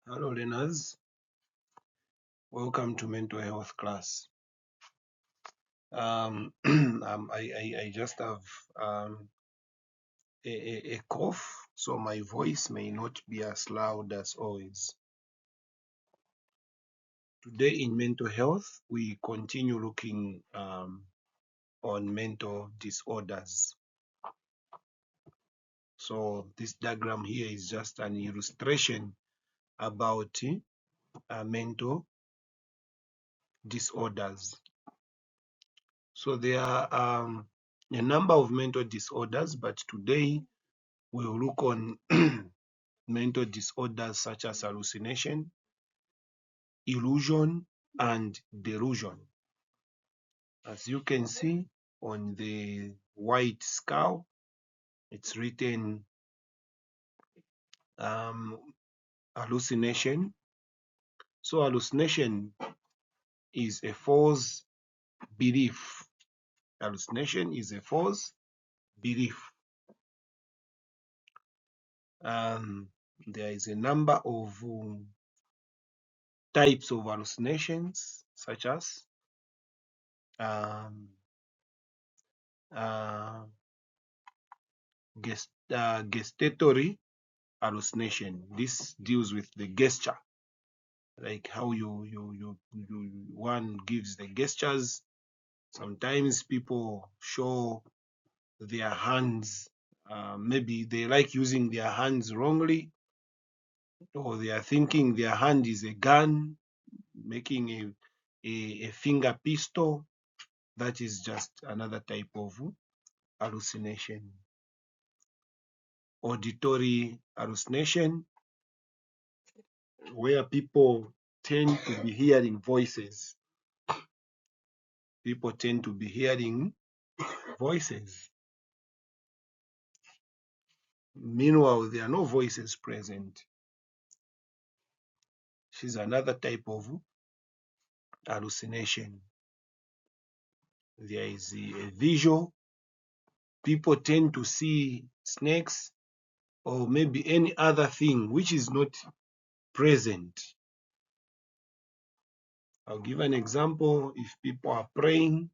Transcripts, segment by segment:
Hello learners, welcome to mental health class. I just have a cough, so my voice may not be as loud as always. Today in mental health, we continue looking on mental disorders. So this diagram here is just an illustration about mental disorders. So there are a number of mental disorders, but today we'll look on mental disorders such as hallucination, illusion, and delusion. As you can see on the white skull, it's written hallucination. So hallucination is a false belief. Hallucination is a false belief. There is a number of types of hallucinations, such as gestatory hallucination. This deals with the gesture, like how one gives the gestures. Sometimes people show their hands, maybe they like using their hands wrongly, or they are thinking their hand is a gun, making a finger pistol. That is just another type of hallucination. Auditory hallucination, where people tend to be hearing voices. People tend to be hearing voices. Meanwhile, there are no voices present. This is another type of hallucination. There is a visual. People tend to see snakes or maybe any other thing which is not present. I'll give an example. If people are praying,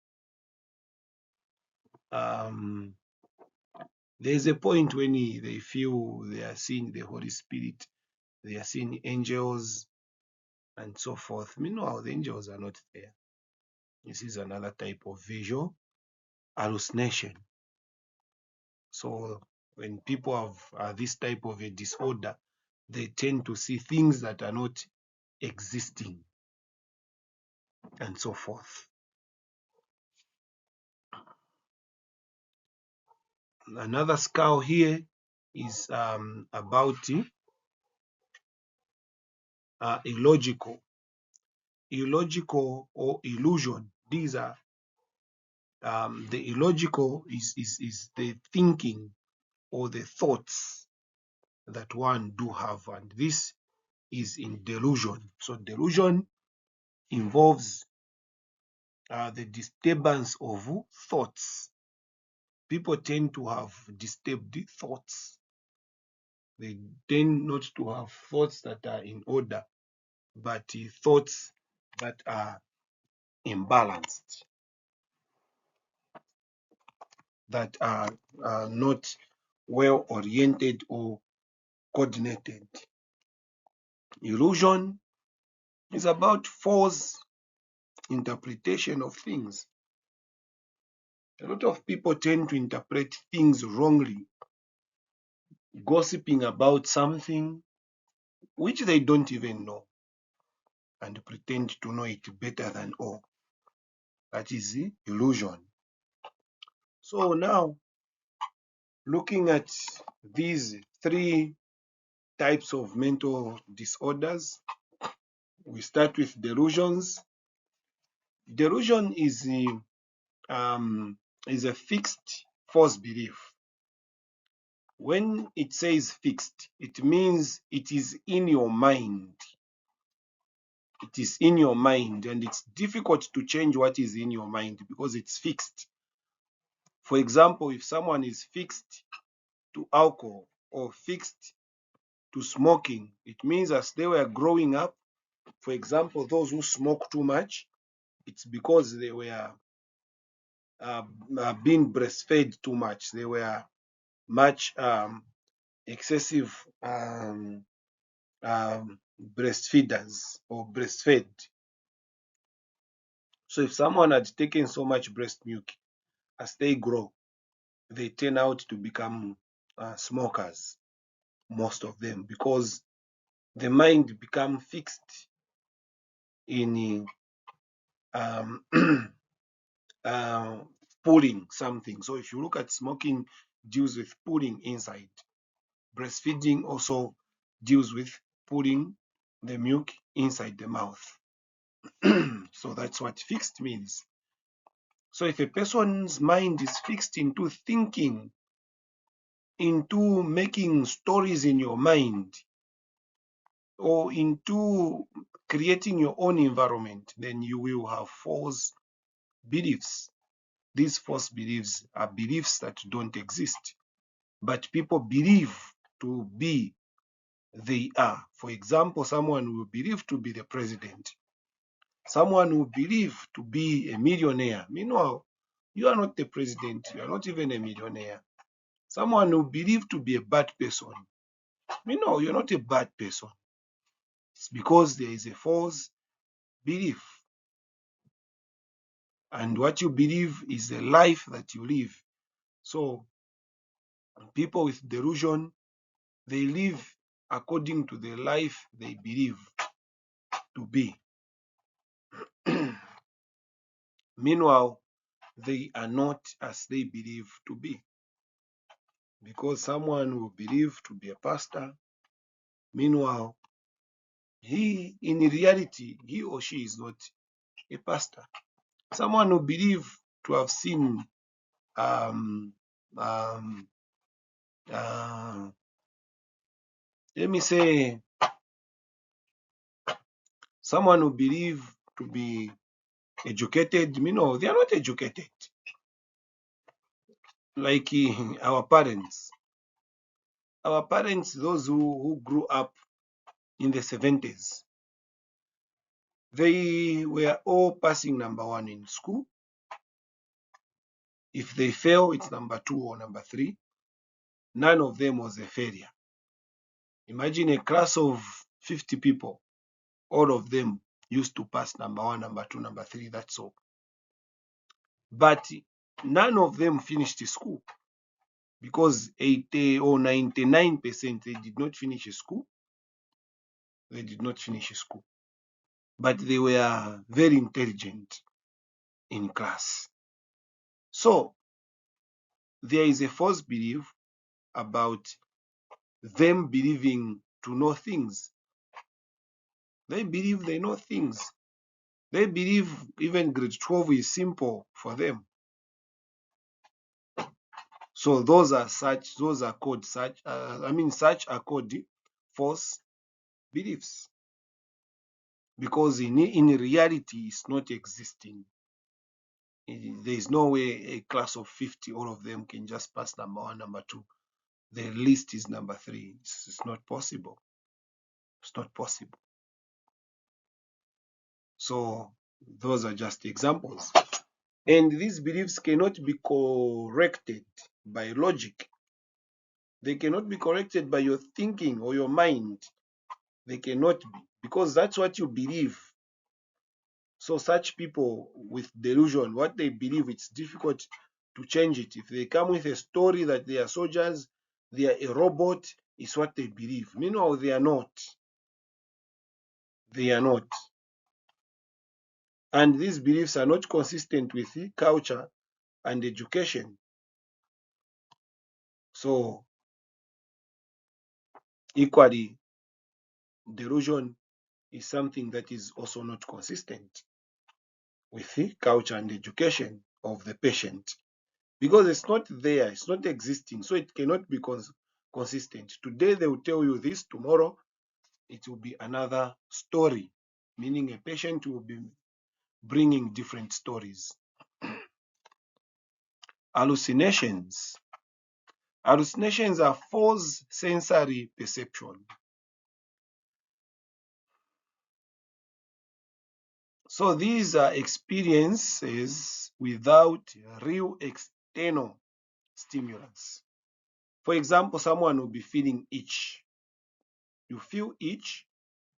there's a point when they feel they are seeing the Holy Spirit, they are seeing angels and so forth. Meanwhile, the angels are not there. This is another type of visual hallucination. So when people have this type of a disorder, they tend to see things that are not existing and so forth. Another skull here is about illogical or illusion. These are the illogical is the thinking or the thoughts that one do have, and this is in delusion. So delusion involves the disturbance of thoughts. People tend to have disturbed thoughts. They tend not to have thoughts that are in order, but thoughts that are imbalanced, that are not well oriented or coordinated. Illusion is about false interpretation of things. A lot of people tend to interpret things wrongly, gossiping about something which they don't even know and pretend to know it better than all. That is the illusion. So now, looking at these three types of mental disorders, we start with delusions. Delusion is a fixed false belief. When it says fixed, it means it is in your mind. It is in your mind, and it's difficult to change what is in your mind because it's fixed. For example, if someone is fixed to alcohol or fixed to smoking, it means as they were growing up, for example, those who smoke too much, it's because they were being breastfed too much. They were much excessive breastfeeders or breastfed. So if someone had taken so much breast milk, as they grow, they turn out to become smokers, most of them, because the mind become fixed in um, uh, pulling something. So if you look at smoking, deals with pulling inside. Breastfeeding also deals with putting the milk inside the mouth. So that's what fixed means. So if a person's mind is fixed into thinking, into making stories in your mind, or into creating your own environment, then you will have false beliefs. These false beliefs are beliefs that don't exist, but people believe to be they are. For example, someone will believe to be the president. Someone will believe to be a millionaire. Meanwhile, you are not the president. You are not even a millionaire. Someone will believe to be a bad person. Meanwhile, you're not a bad person. It's because there is a false belief. And what you believe is the life that you live. So people with delusion, they live according to the life they believe to be. Meanwhile, they are not as they believe to be. Because someone will believe to be a pastor, meanwhile, in reality, he or she is not a pastor. Someone will believe to have seen um, um, let me say, someone will believe to be educated. No, they are not educated. Like our parents. Our parents, those who grew up in the 70s, they were all passing number one in school. If they fail, it's number two or number three. None of them was a failure. Imagine a class of 50 people. All of them used to pass number one, number two, number three, that's all. But none of them finished school because 80 or 99% they did not finish school. They did not finish school. But they were very intelligent in class. So there is a false belief about them believing to know things. They believe they know things. They believe even grade 12 is simple for them. So those are called such are called false beliefs. Because in reality, it's not existing. There is no way a class of 50, all of them can just pass number one, number two. The list is number three. It's not possible. It's not possible. So those are just examples. And these beliefs cannot be corrected by logic. They cannot be corrected by your thinking or your mind. They cannot be, because that's what you believe. So such people with delusion, what they believe, it's difficult to change it. If they come with a story that they are soldiers, they are a robot, it's what they believe. Meanwhile, they are not. They are not. And these beliefs are not consistent with culture and education. So equally, delusion is something that is also not consistent with the culture and education of the patient, because it's not there, it's not existing, so it cannot be consistent. Today they will tell you this, tomorrow it will be another story, meaning a patient will be bringing different stories. Hallucinations. Hallucinations are false sensory perception. So these are experiences without real external stimulus. For example, someone will be feeling itch. You feel itch,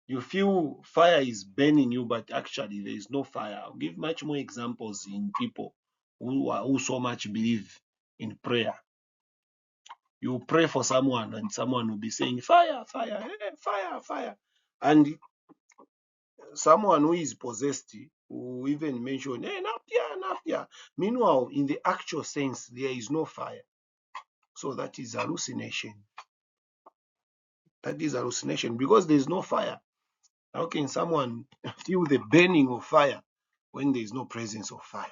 you feel fire is burning you, but actually there is no fire. I'll give much more examples in people who so much believe in prayer. You pray for someone and someone will be saying, fire, fire, fire, fire. And someone who is possessed will even mention, hey, napia, napia. Meanwhile, in the actual sense, there is no fire. So that is hallucination. That is hallucination because there is no fire. How can someone feel the burning of fire when there is no presence of fire?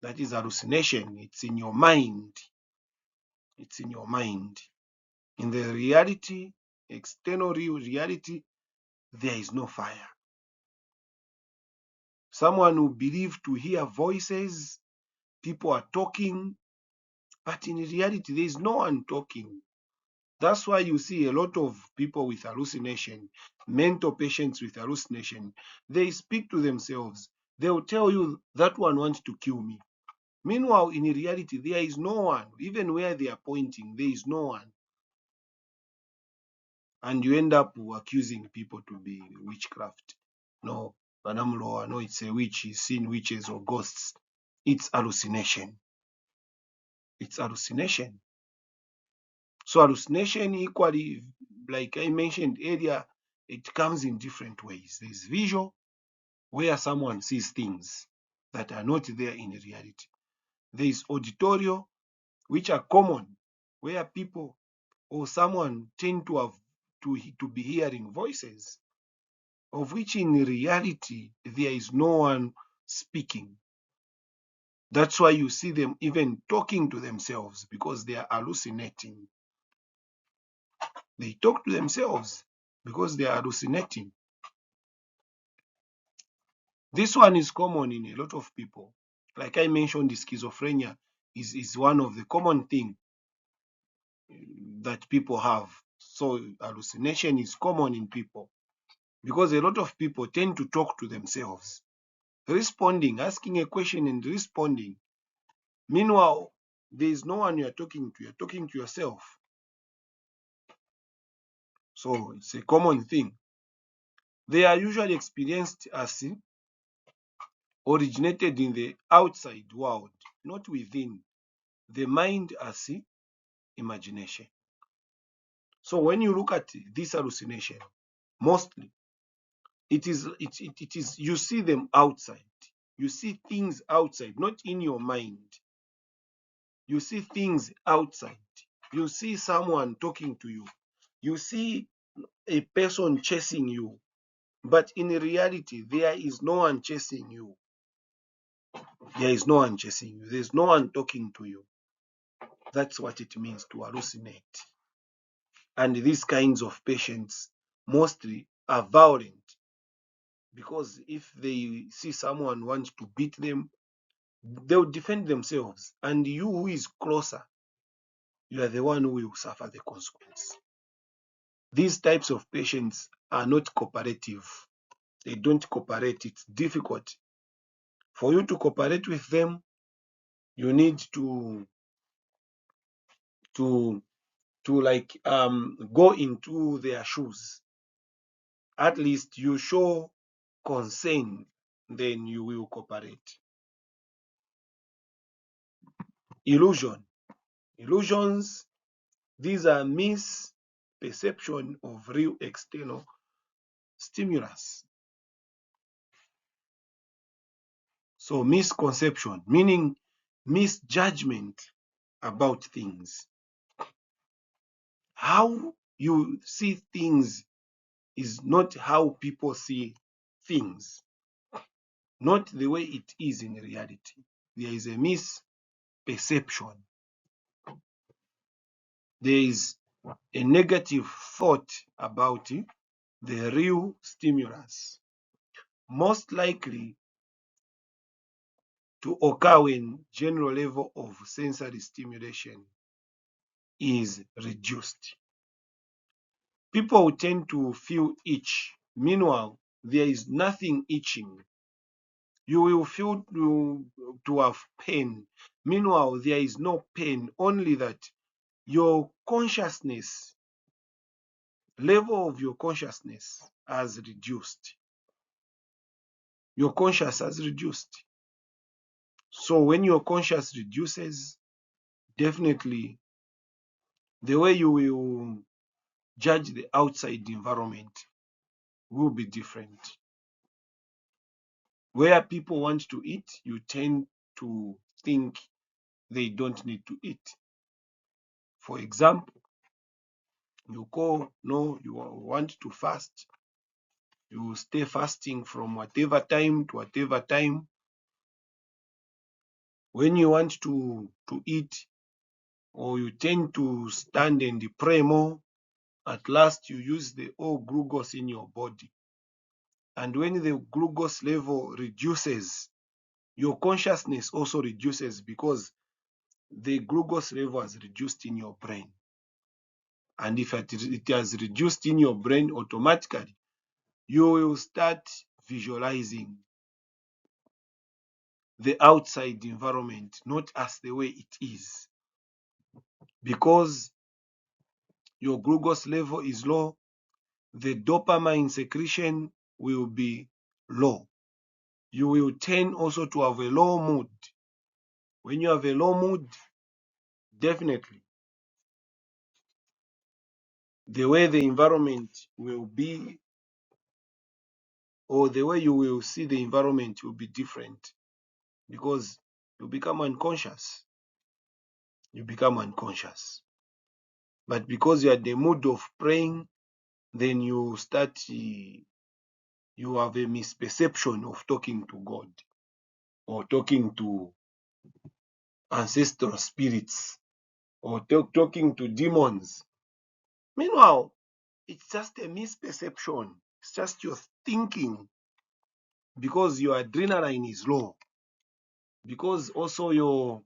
That is hallucination. It's in your mind. It's in your mind. In the reality, external real reality, there is no fire. Someone who believes to hear voices, people are talking, but in reality, there is no one talking. That's why you see a lot of people with hallucination, mental patients with hallucination, they speak to themselves. They'll tell you that one wants to kill me. Meanwhile, in reality, there is no one. Even where they are pointing, there is no one. And you end up accusing people to be witchcraft. No, Banamlo, no, it's a witch, he's seen witches or ghosts. It's hallucination. It's hallucination. So hallucination equally, like I mentioned earlier, it comes in different ways. There's visual, where someone sees things that are not there in reality. There's auditorio, which are common, where people or someone tend to have to be hearing voices, of which in reality there is no one speaking. That's why you see them even talking to themselves because they are hallucinating. They talk to themselves because they are hallucinating. This one is common in a lot of people. Like I mentioned, the schizophrenia is one of the common things that people have. So hallucination is common in people because a lot of people tend to talk to themselves, responding, asking a question and responding. Meanwhile, there is no one you're talking to yourself. So it's a common thing. They are usually experienced as originated in the outside world, not within the mind as imagination. So when you look at this hallucination, mostly it is you see them outside. You see things outside, not in your mind. You see things outside. You see someone talking to you. You see a person chasing you. But in reality, there is no one chasing you. There is no one chasing you. There's no one talking to you. That's what it means to hallucinate. And these kinds of patients mostly are violent because if they see someone wants to beat them, they'll defend themselves. And you who is closer, you are the one who will suffer the consequence. These types of patients are not cooperative. They don't cooperate. It's difficult. For you to cooperate with them, you need to like go into their shoes. At least you show concern, then you will cooperate. Illusion. Illusions, these are misperception of real external stimulus. So misconception, meaning misjudgment about things. How you see things is not how people see things, not the way it is in reality. There is a misperception. There is a negative thought about the real stimulus, most likely to occur when general level of sensory stimulation is reduced. People tend to feel itch. Meanwhile, there is nothing itching. You will feel to have pain. Meanwhile, there is no pain, only that your consciousness, level of your consciousness has reduced. Your conscious has reduced. So when your conscious reduces, definitely the way you will judge the outside environment will be different. Where people want to eat, you tend to think they don't need to eat. For example, you want to fast, you stay fasting from whatever time to whatever time. When you want to eat, or you tend to stand and pray more, at last you use the old glucose in your body. And when the glucose level reduces, your consciousness also reduces, because the glucose level has reduced in your brain. And if it has reduced in your brain, automatically you will start visualizing the outside environment not as the way it is, because your glucose level is low. The dopamine secretion will be low. You will tend also to have a low mood. When you have a low mood, definitely the way the environment will be, or the way you will see the environment, will be different, because you become unconscious. You become unconscious. But because you are in the mood of praying, then you have a misperception of talking to God, or talking to ancestral spirits, or talking to demons. Meanwhile, it's just a misperception. It's just your thinking, because your adrenaline is low, because also your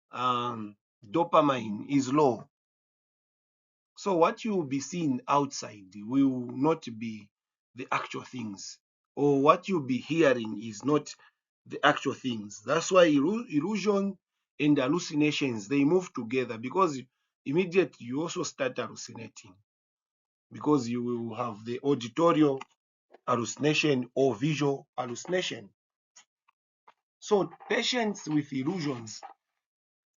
dopamine is low. So what you will be seeing outside will not be the actual things, or what you'll be hearing is not the actual things. That's why illusion and hallucinations, they move together, because immediately you also start hallucinating, because you will have the auditory hallucination or visual hallucination. So patients with illusions,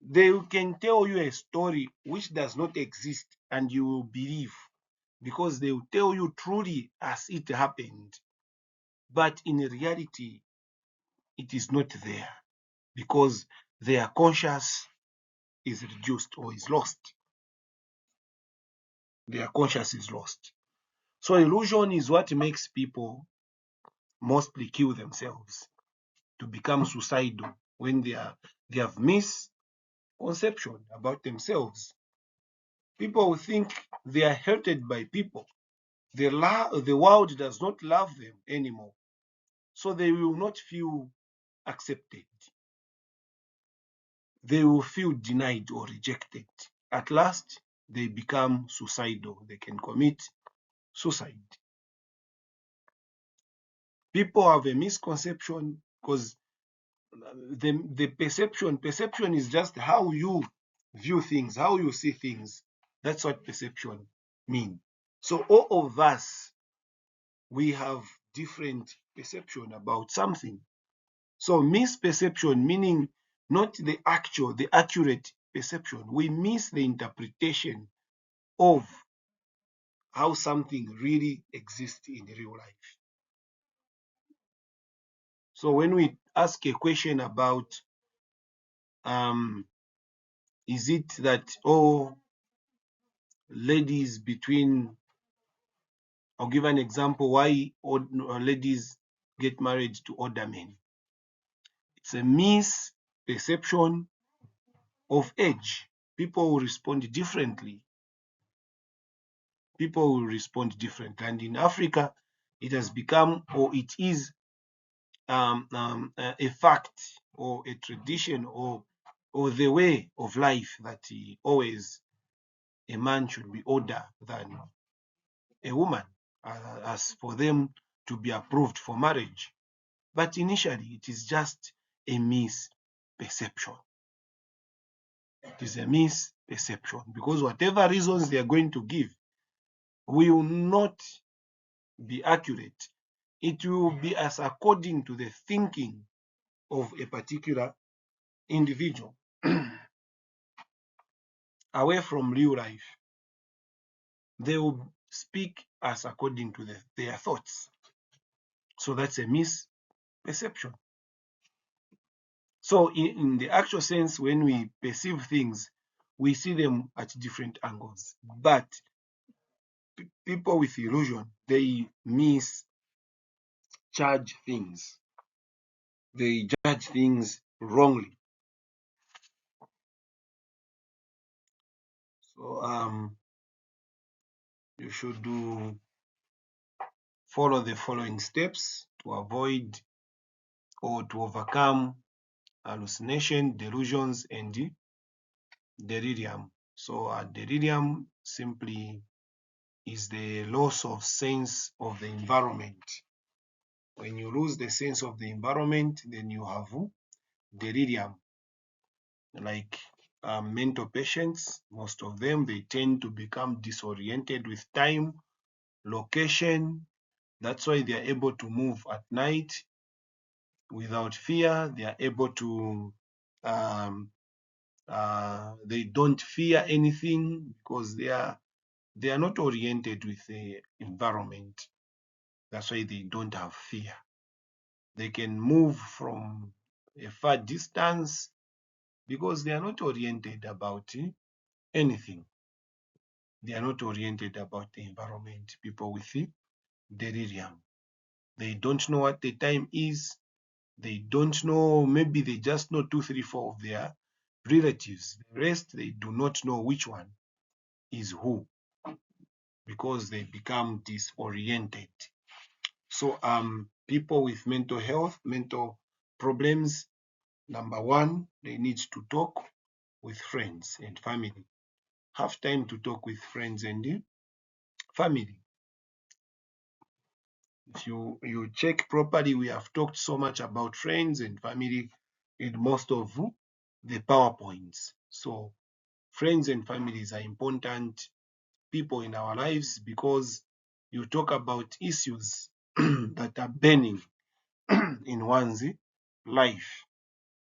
they can tell you a story which does not exist, and you will believe, because they will tell you truly as it happened. But in reality, it is not there, because their conscious is reduced or is lost. Their conscious is lost. So illusion is what makes people mostly kill themselves, to become suicidal, when they have misconception about themselves. People will think they are hated by people. The world does not love them anymore, so they will not feel accepted. They will feel denied or rejected. At last, they become suicidal. They can commit suicide. People have a misconception, because the perception is just how you view things, how you see things. That's what perception means. So all of us, we have different perception about something. So misperception, meaning not the accurate perception. We miss the interpretation of how something really exists in real life. So when we ask a question about, is it that all ladies between, I'll give an example, why ladies get married to older men? It's a misperception of age. People will respond differently. People will respond differently. And in Africa, it has become, or it is, a fact, or a tradition, or the way of life, that always a man should be older than a woman. as for them to be approved for marriage. But initially, it is just a misperception. It is a misperception because whatever reasons they are going to give will not be accurate. It will be as according to the thinking of a particular individual away from real life. They will speak as according to their thoughts. So that's a misperception. So in the actual sense, when we perceive things, we see them at different angles. But people with illusion, they misjudge things. They judge things wrongly. So you should follow the following steps to avoid or to overcome hallucination, delusions, and delirium. So delirium simply is the loss of sense of the environment. When you lose the sense of the environment, then you have delirium. Like mental patients, most of them, they tend to become disoriented with time, location. That's why they are able to move at night without fear. They are able to, they don't fear anything because they are not oriented with the environment. That's why they don't have fear. They can move from a far distance because they are not oriented about anything. They are not oriented about the environment. People with delirium. They don't know what the time is. They don't know, maybe they just know 2, 3, 4 of their relatives. The rest, they do not know which one is who because they become disoriented. So people with mental health, mental problems, number one, they need to talk with friends and family. Have time to talk with friends and family. If you check properly, we have talked so much about friends and family in most of the PowerPoints. So friends and families are important people in our lives because you talk about issues that are burning in one's life.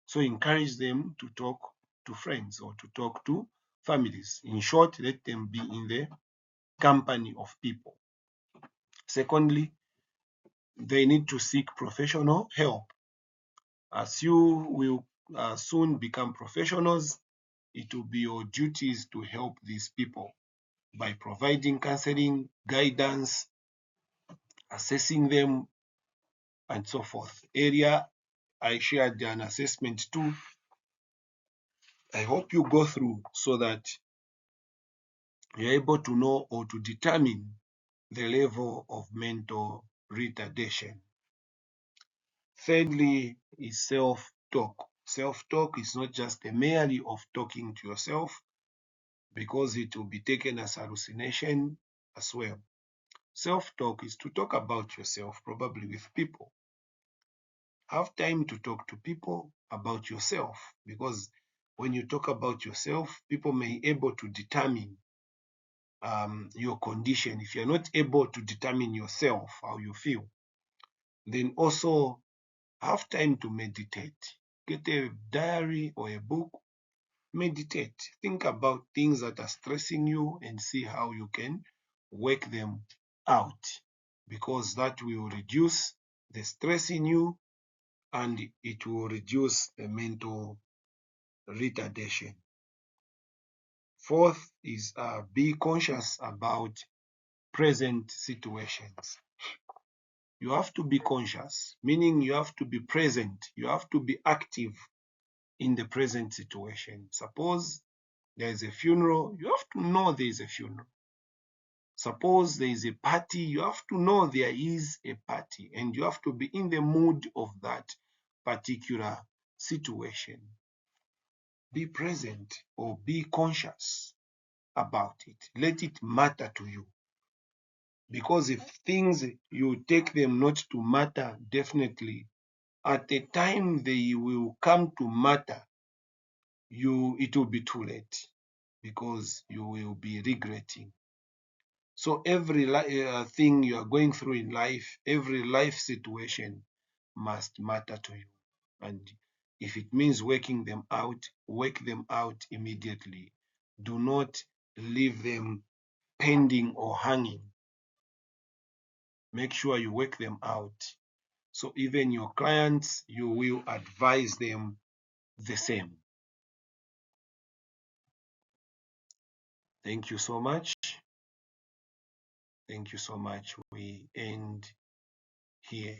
So encourage them to talk to friends or to talk to families. In short, let them be in the company of people. Secondly, they need to seek professional help. As you will soon become professionals, it will be your duties to help these people by providing counseling, guidance, assessing them, and so forth. Earlier, I shared an assessment too. I hope you go through so that you're able to know or to determine the level of mental retardation. Thirdly is self-talk. Self-talk is not just a merely of talking to yourself because it will be taken as hallucination as well. Self-talk is to talk about yourself, probably with people. Have time to talk to people about yourself because when you talk about yourself, people may be able to determine your condition. If you're not able to determine yourself, how you feel, then also have time to meditate. Get a diary or a book, meditate. Think about things that are stressing you and see how you can work them out because that will reduce the stress in you and it will reduce the mental retardation. Fourth is be conscious about present situations. You have to be conscious, meaning you have to be present. You have to be active in the present situation. Suppose there is a funeral, you have to know there is a funeral. Suppose there is a party, you have to know there is a party and you have to be in the mood of that particular situation. Be present or be conscious about it. Let it matter to you. Because if things you take them not to matter, definitely at the time they will come to matter, it will be too late, because you will be regretting. So every thing you are going through in life, every life situation must matter to you. And if it means working them out, work them out immediately. Do not leave them pending or hanging. Make sure you work them out. So even your clients, you will advise them the same. Thank you so much. Thank you so much. We end here.